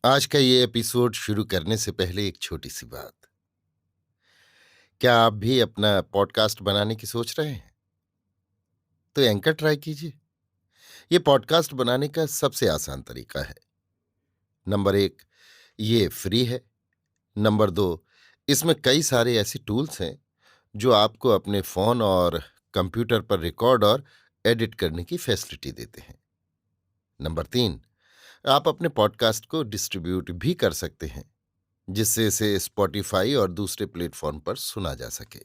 आज का ये एपिसोड शुरू करने से पहले एक छोटी सी बात। क्या आप भी अपना पॉडकास्ट बनाने की सोच रहे हैं? तो एंकर ट्राई कीजिए। ये पॉडकास्ट बनाने का सबसे आसान तरीका है। नंबर एक, ये फ्री है। नंबर दो, इसमें कई सारे ऐसे टूल्स हैं जो आपको अपने फोन और कंप्यूटर पर रिकॉर्ड और एडिट करने की फैसिलिटी देते हैं। नंबर तीन, आप अपने पॉडकास्ट को डिस्ट्रीब्यूट भी कर सकते हैं, जिससे इसे स्पॉटिफाई और दूसरे प्लेटफॉर्म पर सुना जा सके।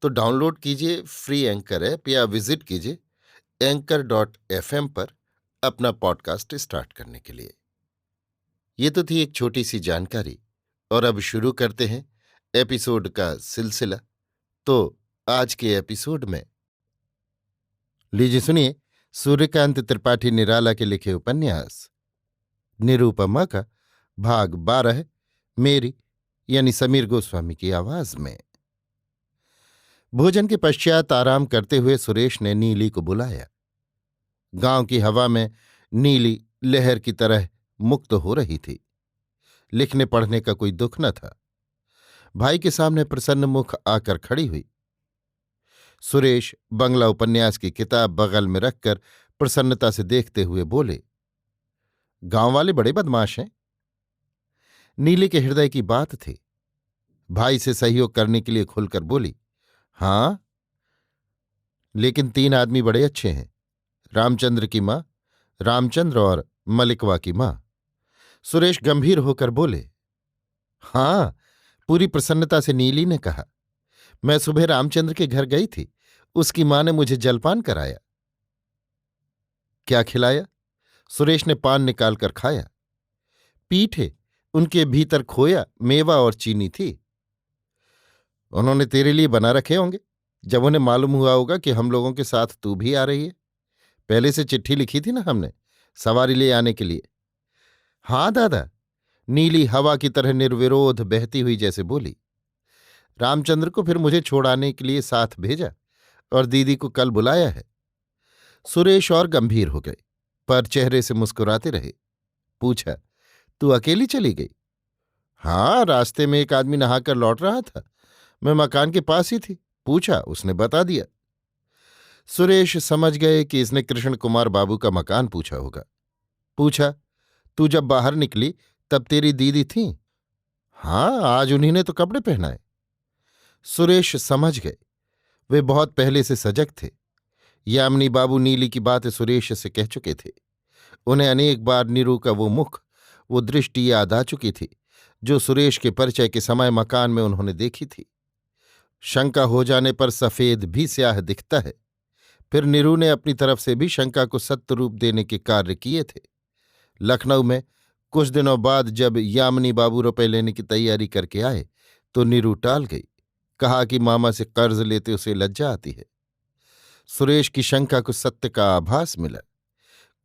तो डाउनलोड कीजिए फ्री एंकर ऐप या विजिट कीजिए anchor.fm पर अपना पॉडकास्ट स्टार्ट करने के लिए। ये तो थी एक छोटी सी जानकारी, और अब शुरू करते हैं एपिसोड का सिलसिला। तो आज के एपिसोड में लीजिए सुनिए सूर्यकांत त्रिपाठी निराला के लिखे उपन्यास निरूपमा का भाग 12, मेरी यानी समीर गोस्वामी की आवाज में। भोजन के पश्चात आराम करते हुए सुरेश ने नीली को बुलाया। गांव की हवा में नीली लहर की तरह मुक्त हो रही थी। लिखने पढ़ने का कोई दुख न था। भाई के सामने प्रसन्न मुख आकर खड़ी हुई। सुरेश बंगला उपन्यास की किताब बगल में रखकर प्रसन्नता से देखते हुए बोले, गांव वाले बड़े बदमाश हैं। नीली के हृदय की बात थी। भाई से सहयोग करने के लिए खुलकर बोली, हां, लेकिन 3 आदमी बड़े अच्छे हैं। रामचंद्र की मां, रामचंद्र और मलिकवा की मां। सुरेश गंभीर होकर बोले, हां। पूरी प्रसन्नता से नीली ने कहा, मैं सुबह रामचंद्र के घर गई थी। उसकी मां ने मुझे जलपान कराया। क्या खिलाया? सुरेश ने पान निकालकर खाया। पीठे, उनके भीतर खोया, मेवा और चीनी थी। उन्होंने तेरे लिए बना रखे होंगे, जब उन्हें मालूम हुआ होगा कि हम लोगों के साथ तू भी आ रही है। पहले से चिट्ठी लिखी थी ना हमने, सवारी ले आने के लिए। हां दादा। नीली हवा की तरह निर्विरोध बहती हुई जैसे बोली। रामचंद्र को फिर मुझे छोड़ाने के लिए साथ भेजा और दीदी को कल बुलाया है। सुरेश और गंभीर हो गए, पर चेहरे से मुस्कुराते रहे। पूछा, तू अकेली चली गई? हां, रास्ते में एक आदमी नहाकर लौट रहा था। मैं मकान के पास ही थी। पूछा, उसने बता दिया। सुरेश समझ गए कि इसने कृष्ण कुमार बाबू का मकान पूछा होगा। पूछा, तू जब बाहर निकली तब तेरी दीदी थी? हां, आज उन्हीं ने तो कपड़े पहनाए। सुरेश समझ गए, वे बहुत पहले से सजग थे। यामिनी बाबू नीली की बातें सुरेश से कह चुके थे। उन्हें अनेक बार नीरू का वो मुख, वो दृष्टि याद आ चुकी थी जो सुरेश के परिचय के समय मकान में उन्होंने देखी थी। शंका हो जाने पर सफेद भी स्याह दिखता है। फिर नीरू ने अपनी तरफ से भी शंका को सत्य रूप देने के कार्य किए थे। लखनऊ में कुछ दिनों बाद जब यामिनी बाबू रुपए लेने की तैयारी करके आए तो नीरू टाल गई। कहा कि मामा से कर्ज लेते उसे लज्जा आती है। सुरेश की शंका को सत्य का आभास मिला।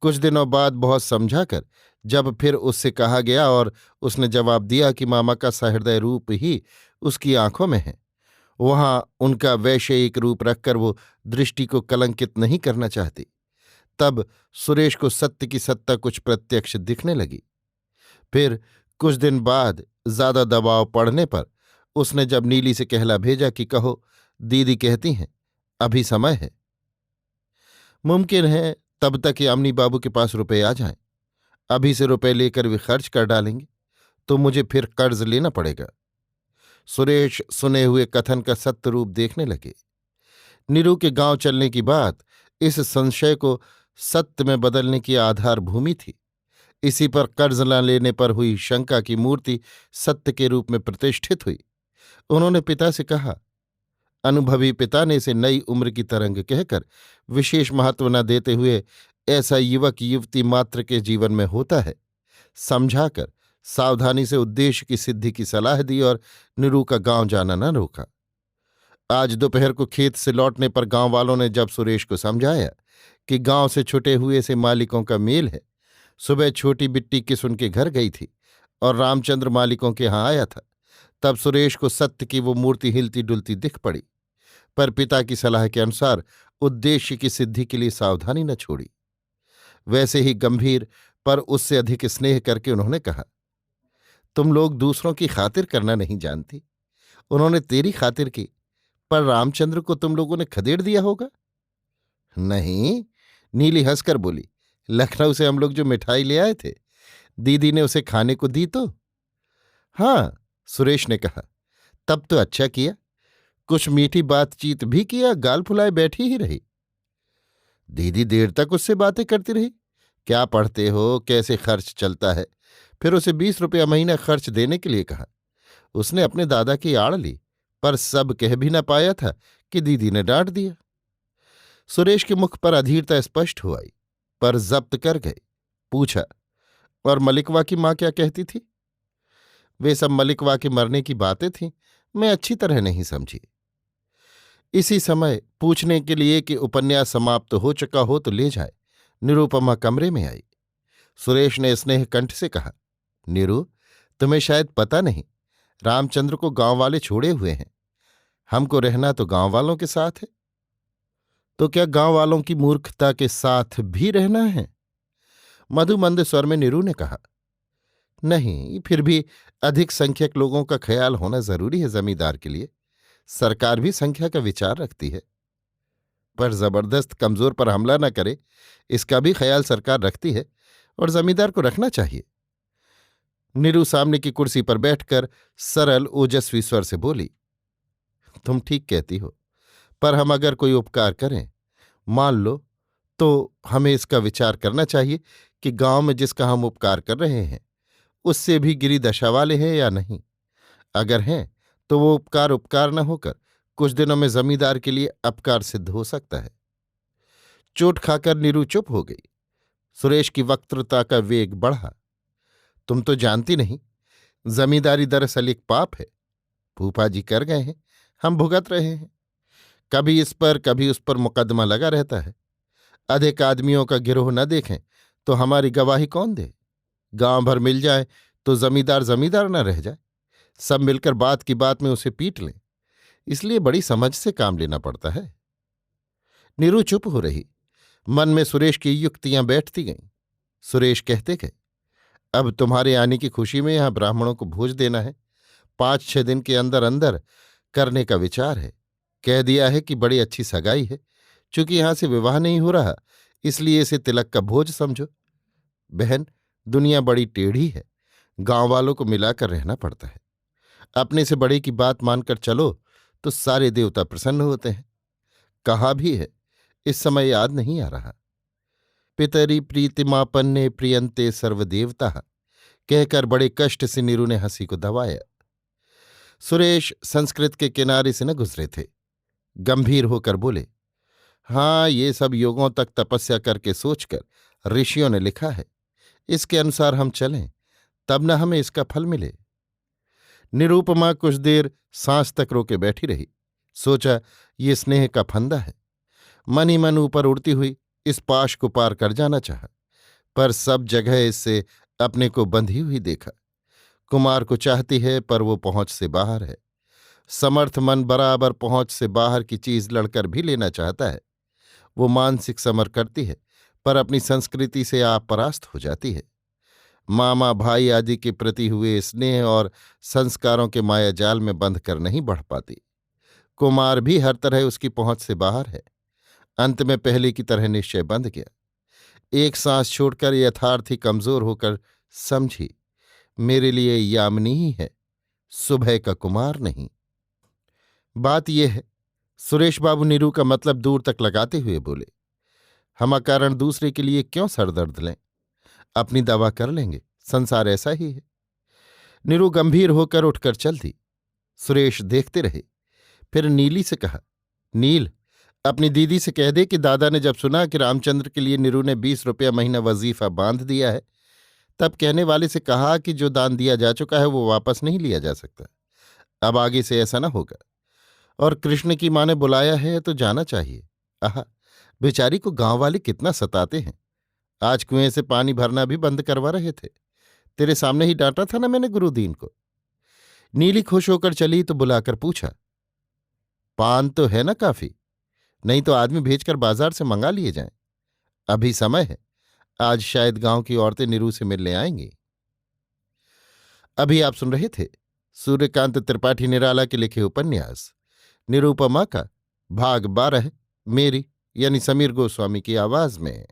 कुछ दिनों बाद बहुत समझाकर जब फिर उससे कहा गया और उसने जवाब दिया कि मामा का सहृदय रूप ही उसकी आंखों में है, वहां उनका वैषयिक रूप रखकर वो दृष्टि को कलंकित नहीं करना चाहती, तब सुरेश को सत्य की सत्ता कुछ प्रत्यक्ष दिखने लगी। फिर कुछ दिन बाद ज्यादा दबाव पड़ने पर उसने जब नीली से कहला भेजा कि कहो, दीदी कहती हैं अभी समय है। मुमकिन है तब तक यामिनी बाबू के पास रुपए आ जाएं। अभी से रुपए लेकर वे खर्च कर डालेंगे तो मुझे फिर कर्ज लेना पड़ेगा। सुरेश सुने हुए कथन का सत्य रूप देखने लगे। नीरू के गांव चलने की बात इस संशय को सत्य में बदलने की आधार भूमि थी। इसी पर कर्ज न लेने पर हुई शंका की मूर्ति सत्य के रूप में प्रतिष्ठित हुई। उन्होंने पिता से कहा। अनुभवी पिता ने इसे नई उम्र की तरंग कहकर विशेष महत्व न देते हुए ऐसा युवक युवती मात्र के जीवन में होता है समझाकर सावधानी से उद्देश्य की सिद्धि की सलाह दी और नीरू का गांव जाना न रोका। आज दोपहर को खेत से लौटने पर गांव वालों ने जब सुरेश को समझाया कि गांव से छुटे हुए से मालिकों का मेल है, सुबह छोटी बिट्टी किस उनके घर गई थी और रामचंद्र मालिकों के यहां आया था, तब सुरेश को सत्य की वो मूर्ति हिलती डुलती दिख पड़ी। पर पिता की सलाह के अनुसार उद्देश्य की सिद्धि के लिए सावधानी न छोड़ी। वैसे ही गंभीर पर उससे अधिक स्नेह करके उन्होंने कहा, तुम लोग दूसरों की खातिर करना नहीं जानती। उन्होंने तेरी खातिर की, पर रामचंद्र को तुम लोगों ने खदेड़ दिया होगा। नहीं, नीली हंसकर बोली, लखनऊ से हम लोग जो मिठाई ले आए थे, दीदी ने उसे खाने को दी तो। हाँ, सुरेश ने कहा, तब तो अच्छा किया। कुछ मीठी बातचीत भी किया, गाल फुलाए बैठी ही रही। दीदी देर तक उससे बातें करती रही, क्या पढ़ते हो, कैसे खर्च चलता है। फिर उसे 20 रुपया महीना खर्च देने के लिए कहा। उसने अपने दादा की आड़ ली, पर सब कह भी न पाया था कि दीदी ने डांट दिया। सुरेश के मुख पर अधीरता स्पष्ट हो आई, पर जब्त कर गए। पूछा, और मलिकवा की माँ क्या कहती थी? वे सब मलिकवा के मरने की बातें थीं, मैं अच्छी तरह नहीं समझी। इसी समय पूछने के लिए कि उपन्यास समाप्त हो चुका हो तो ले जाए, निरुपमा कमरे में आई। सुरेश ने स्नेह कंठ से कहा, नीरू, तुम्हें शायद पता नहीं, रामचंद्र को गांव वाले छोड़े हुए हैं। हमको रहना तो गांव वालों के साथ है। तो क्या गांव वालों की मूर्खता के साथ भी रहना है? मधुमंद स्वर में नीरू ने कहा, नहीं, फिर भी अधिक संख्यक लोगों का ख्याल होना जरूरी है जमींदार के लिए। सरकार भी संख्या का विचार रखती है, पर जबरदस्त कमजोर पर हमला न करे, इसका भी ख्याल सरकार रखती है, और जमींदार को रखना चाहिए। नीरू सामने की कुर्सी पर बैठकर सरल ओजस्वी स्वर से बोली, तुम ठीक कहती हो, पर हम अगर कोई उपकार करें, मान लो, तो हमें इसका विचार करना चाहिए कि गांव में जिसका हम उपकार कर रहे हैं उससे भी गिरी दशा वाले हैं या नहीं। अगर हैं तो वो उपकार उपकार न होकर कुछ दिनों में जमींदार के लिए अपकार सिद्ध हो सकता है। चोट खाकर नीरू चुप हो गई। सुरेश की वक्तृता का वेग बढ़ा। तुम तो जानती नहीं, जमींदारी दरअसल एक पाप है। फूफा जी कर गए हैं, हम भुगत रहे हैं। कभी इस पर कभी उस पर मुकदमा लगा रहता है। अधिक आदमियों का गिरोह न देखें तो हमारी गवाही कौन दे? गांव भर मिल जाए तो जमींदार जमींदार न रह जाए। सब मिलकर बात की बात में उसे पीट लें। इसलिए बड़ी समझ से काम लेना पड़ता है। नीरू चुप हो रही। मन में सुरेश की युक्तियां बैठती गईं। सुरेश कहते गए, अब तुम्हारे आने की खुशी में यहां ब्राह्मणों को भोज देना है। 5-6 दिन के अंदर अंदर करने का विचार है। कह दिया है कि बड़ी अच्छी सगाई है। चूंकि यहां से विवाह नहीं हो रहा, इसलिए इसे तिलक का भोज समझो। बहन, दुनिया बड़ी टेढ़ी है, गांव वालों को मिलाकर रहना पड़ता है। अपने से बड़े की बात मानकर चलो तो सारे देवता प्रसन्न होते हैं। कहा भी है, इस समय याद नहीं आ रहा। पितरी प्रीतिमापन्ने प्रियंते सर्वदेवता, कहकर बड़े कष्ट से नीरू ने हंसी को दबाया। सुरेश संस्कृत के किनारे से न गुजरे थे। गंभीर होकर बोले, हाँ, ये सब युगों तक तपस्या करके सोचकर ऋषियों ने लिखा है। इसके अनुसार हम चलें, तब न हमें इसका फल मिले। निरूपमा कुछ देर सांस तक रोके बैठी रही। सोचा, ये स्नेह का फंदा है। मन ही मन ऊपर उड़ती हुई इस पाश को पार कर जाना चाहा, पर सब जगह इससे अपने को बंधी हुई देखा। कुमार को चाहती है, पर वो पहुंच से बाहर है। समर्थ मन बराबर पहुंच से बाहर की चीज लड़कर भी लेना चाहता है। वो मानसिक समर करती है, पर अपनी संस्कृति से आप परास्त हो जाती है। मामा भाई आदि के प्रति हुए स्नेह और संस्कारों के मायाजाल में बंध कर नहीं बढ़ पाती। कुमार भी हर तरह उसकी पहुंच से बाहर है। अंत में पहले की तरह निश्चय बंध गया। एक सांस छोड़कर यथार्थ ही कमजोर होकर समझी, मेरे लिए यामिनी ही है, सुबह का कुमार नहीं। बात यह है, सुरेश बाबू नीरू का मतलब दूर तक लगाते हुए बोले, हम अकारण दूसरे के लिए क्यों सरदर्द लें? अपनी दवा कर लेंगे, संसार ऐसा ही है। नीरू गंभीर होकर उठकर चल दी। सुरेश देखते रहे। फिर नीली से कहा, नील, अपनी दीदी से कह दे कि दादा ने जब सुना कि रामचंद्र के लिए नीरू ने 20 रुपया महीना वजीफा बांध दिया है, तब कहने वाले से कहा कि जो दान दिया जा चुका है वो वापस नहीं लिया जा सकता। अब आगे से ऐसा ना होगा। और कृष्ण की माँ ने बुलाया है तो जाना चाहिए। आहा, बेचारी को गांव वाले कितना सताते हैं। आज कुएं से पानी भरना भी बंद करवा रहे थे। तेरे सामने ही डांटा था ना मैंने गुरुदीन को। नीली खुश होकर चली तो बुलाकर पूछा, पान तो है ना काफी? नहीं तो आदमी भेजकर बाजार से मंगा लिए जाएं। अभी समय है, आज शायद गांव की औरतें नीरू से मिलने आएंगी। अभी आप सुन रहे थे सूर्यकांत त्रिपाठी निराला के लिखे उपन्यास निरूपमा का भाग 12, मेरी यानी समीर गोस्वामी की आवाज में।